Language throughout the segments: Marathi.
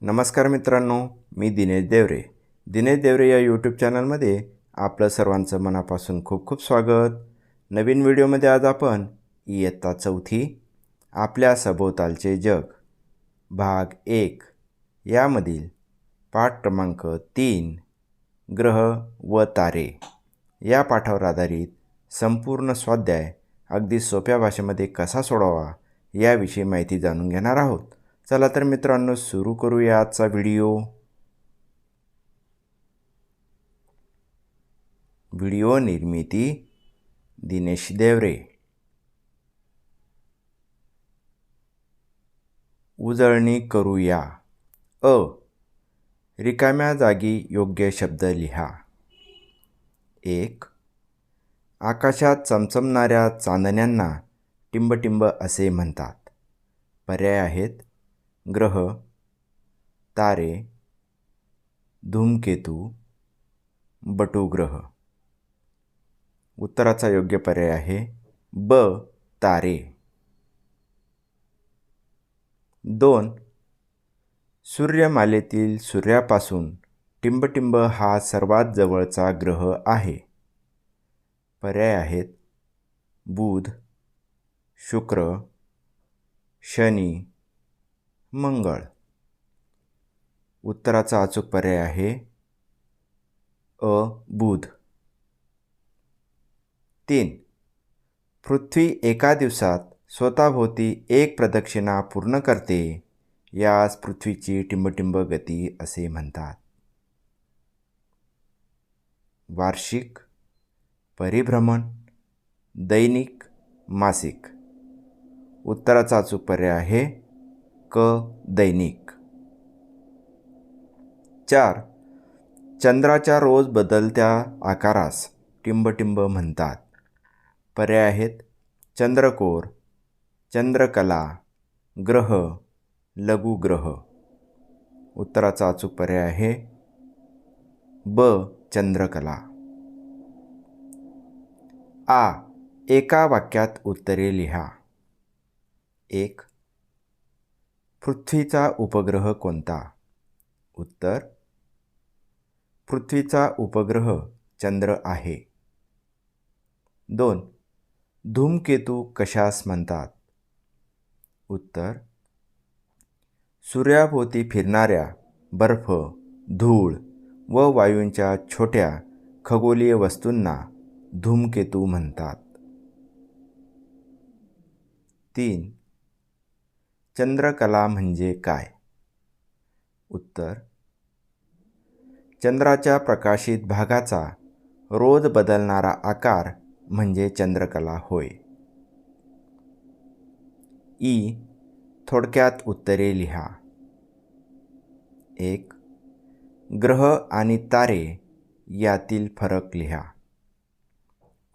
नमस्कार मित्रांनो, मी दिनेश देवरे. दिनेश देवरे या यूट्यूब चॅनलमध्ये आपलं सर्वांचं मनापासून खूप खूप स्वागत. नवीन व्हिडिओमध्ये आज आपण इयत्ता 4थी आपल्या सभोवतालचे जग भाग 1 यामधील पाठ क्रमांक 3 ग्रह व तारे या पाठावर आधारित संपूर्ण स्वाध्याय अगदी सोप्या भाषेमध्ये कसा सोडवावा याविषयी माहिती जाणून घेणार आहोत. चला तर मित्रांनो, सुरू करूया आजचा व्हिडिओ निर्मिती दिनेश देवरे. उजळणी करूया. रिकाम्या जागी योग्य शब्द लिहा. 1. आकाशात चमचमणाऱ्या चांदण्यांना टिंबटिंब असे म्हणतात. पर्याय आहेत ग्रह, तारे, धूमकेतू, बटुग्रह. उत्तराचा योग्य पर्याय आहे ब. तारे. 2. सूर्यमालेतील सूर्यापासून टिंबटिंब हा सर्वात जवळचा ग्रह आहे. पर्याय आहेत बुध, शुक्र, शनी, मंगळ. उत्तराचा अचूक पर्याय आहे अ. बुध. 3. पृथ्वी एका दिवसात स्वतःभोवती एक प्रदक्षिणा पूर्ण करते. यास पृथ्वीची टिंबटिंब गती असे म्हणतात. वार्षिक, परिभ्रमण, दैनिक, मासिक. उत्तराचा अचूक पर्याय आहे क. दैनिक. 4. चंद्राच्या रोज बदलत्या आकारास टिंबटिंब म्हणतात. पर्याय आहेत चंद्रकोर, चंद्रकला, ग्रह, लघुग्रह. उत्तराचा अचूक पर्याय आहे ब. चंद्रकला. आ. एका वाक्यात उत्तरे लिहा. 1. पृथ्वीचा उपग्रह कोणता? उत्तर: पृथ्वीचा उपग्रह चंद्र आहे. 2. धूमकेतू कशास म्हणतात? उत्तर: सूर्याभोवती फिरणाऱ्या बर्फ, धूळ व वायूंच्या छोट्या खगोलीय वस्तूंना धूमकेतू म्हणतात. 3. चंद्रकला म्हणजे काय? उत्तर: चंद्राच्या प्रकाशित भागाचा रोज बदलणारा आकार म्हणजे चंद्रकला होय. ई. थोडक्यात उत्तरे लिहा. 1. ग्रह आणि तारे यातील फरक लिहा.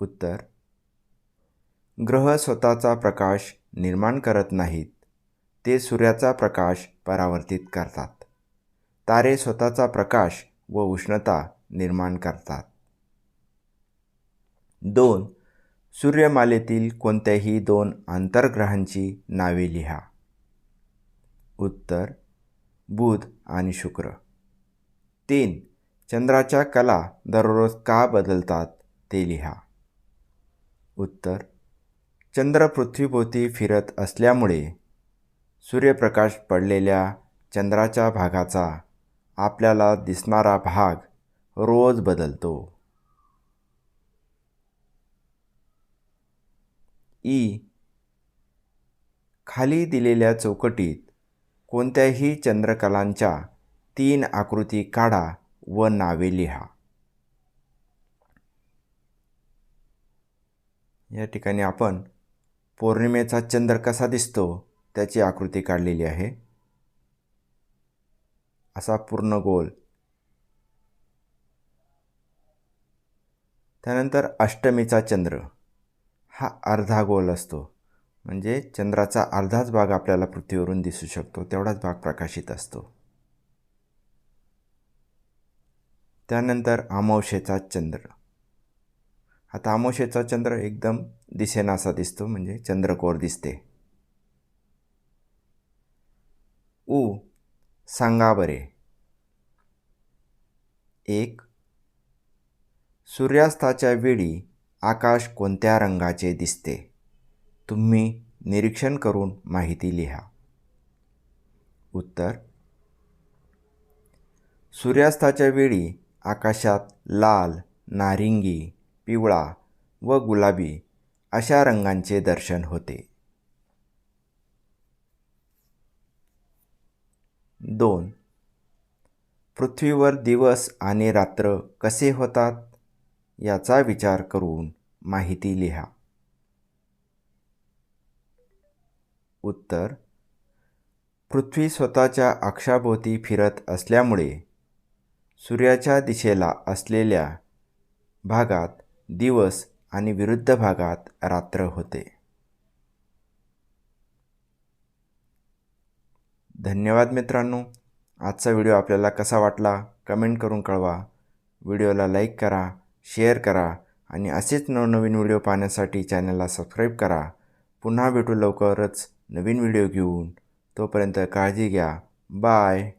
उत्तर: ग्रह स्वतःचा प्रकाश निर्माण करत नाहीत, ते सूर्याचा प्रकाश परावर्तित करतात. तारे स्वतःचा प्रकाश व उष्णता निर्माण करतात. 2. सूर्यमालेतील कोणत्याही 2 आंतरग्रहांची नावे लिहा. उत्तर: बुध आणि शुक्र. 3. चंद्राच्या कला दररोज का बदलतात ते लिहा. उत्तर: चंद्र पृथ्वीभोवती फिरत असल्यामुळे सूर्यप्रकाश पडलेल्या चंद्राच्या भागाचा आपल्याला दिसणारा भाग रोज बदलतो. ई. खाली दिलेल्या चौकटीत कोणत्याही चंद्रकलांच्या 3 आकृती काढा व नावे लिहा. या ठिकाणी आपण पौर्णिमेचा चंद्र कसा दिसतो त्याची आकृती काढलेली आहे. असा पूर्ण गोल. त्यानंतर अष्टमीचा चंद्र हा अर्धा गोल असतो, म्हणजे चंद्राचा अर्धाच भाग आपल्याला पृथ्वीवरून दिसू शकतो, तेवढाच भाग प्रकाशित असतो. त्यानंतर अमावस्येचा चंद्र. आता अमावस्येचा चंद्र एकदम दिसेनासा दिसतो, म्हणजे चंद्रकोर दिसते. उ. सांगा बरे. 1. सूर्यास्ताच्या वेळी आकाश कोणत्या रंगाचे दिसते? तुम्ही निरीक्षण करून माहिती लिहा. उत्तर: सूर्यास्ताच्या वेळी आकाशात लाल, नारिंगी, पिवळा व गुलाबी अशा रंगांचे दर्शन होते. 2. पृथ्वीवर दिवस आणि रात्र कसे होतात याचा विचार करून माहिती लिहा. उत्तर: पृथ्वी स्वतःच्या अक्षाभोवती फिरत असल्यामुळे सूर्याच्या दिशेला असलेल्या भागात दिवस आणि विरुद्ध भागात रात्र होते. धन्यवाद मित्रांनो. आजचा व्हिडिओ आपल्याला कसा वाटला कमेंट करून कळवा. व्हिडिओला लाईक करा, शेअर करा आणि असेच नवनवीन व्हिडिओ पाहण्यासाठी चॅनलला सबस्क्राईब करा. पुन्हा भेटू लवकरच नवीन व्हिडिओ घेऊन. तोपर्यंत काळजी घ्या. बाय.